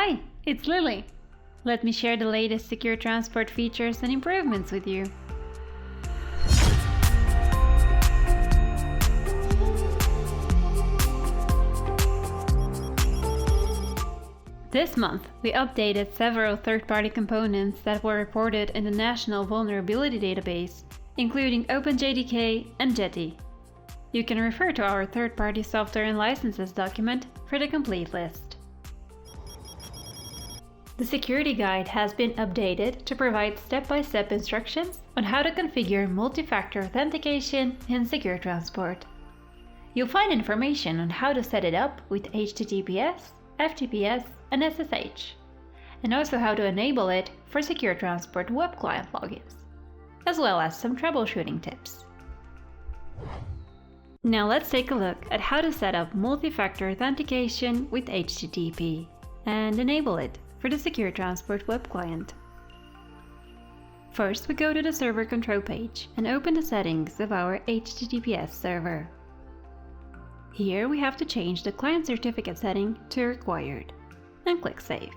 Hi, it's Lily. Let me share the latest SecureTransport features and improvements with you. This month, we updated several third-party components that were reported in the National Vulnerability Database, including OpenJDK and Jetty. You can refer to our third-party software and licenses document for the complete list. The security guide has been updated to provide step-by-step instructions on how to configure multi-factor authentication in SecureTransport. You'll find information on how to set it up with HTTPS, FTPS, and SSH, and also how to enable it for SecureTransport web client logins, as well as some troubleshooting tips. Now let's take a look at how to set up multi-factor authentication with HTTP and enable it for the SecureTransport web client. First, we go to the server control page and open the settings of our HTTPS server. Here we have to change the client certificate setting to required and click Save.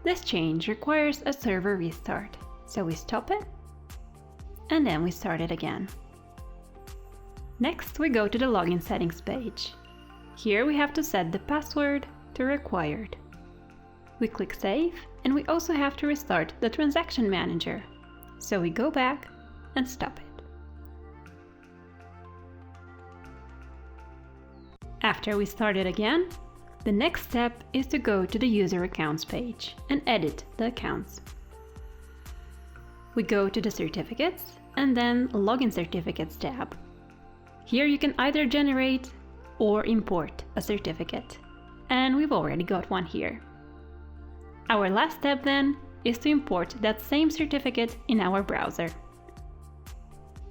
This change requires a server restart, so we stop it and then we start it again. Next, we go to the login settings page. Here we have to set the password to required. We click Save, and we also have to restart the transaction manager, so we go back and stop it. After we start it again, the next step is to go to the user accounts page and edit the accounts. We go to the certificates and then login certificates tab. Here you can either generate or import a certificate, and we've already got one here. Our last step then is to import that same certificate in our browser.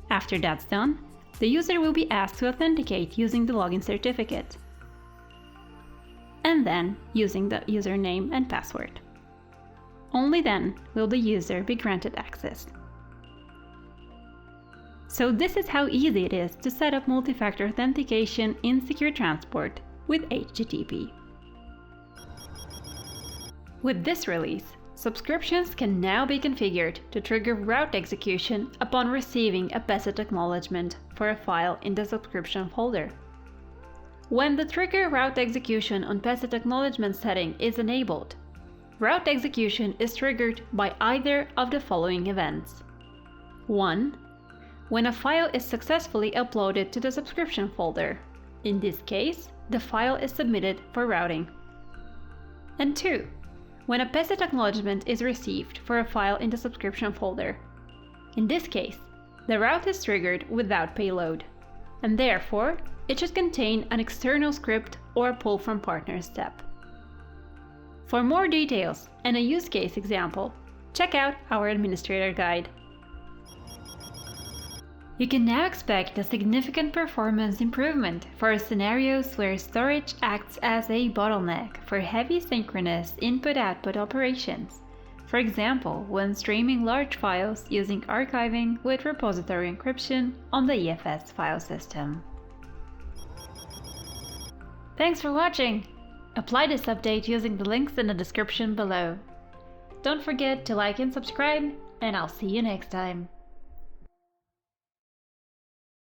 After that's done, the user will be asked to authenticate using the login certificate, and then using the username and password. Only then will the user be granted access. So this is how easy it is to set up multi-factor authentication in SecureTransport with HTTP. With this release, subscriptions can now be configured to trigger route execution upon receiving a PeSIT acknowledgment for a file in the subscription folder. When the trigger route execution on PeSIT acknowledgement setting is enabled, route execution is triggered by either of the following events. 1. When a file is successfully uploaded to the subscription folder. In this case, the file is submitted for routing. And 2. When a PeSIT acknowledgement is received for a file in the subscription folder. In this case, the route is triggered without payload, and therefore it should contain an external script or a pull from partner step. For more details and a use case example, check out our administrator guide. You can now expect a significant performance improvement for scenarios where storage acts as a bottleneck for heavy synchronous input-output operations. For example, when streaming large files using archiving with repository encryption on the EFS file system. Thanks for watching! Apply this update using the links in the description below. Don't forget to like and subscribe, and I'll see you next time.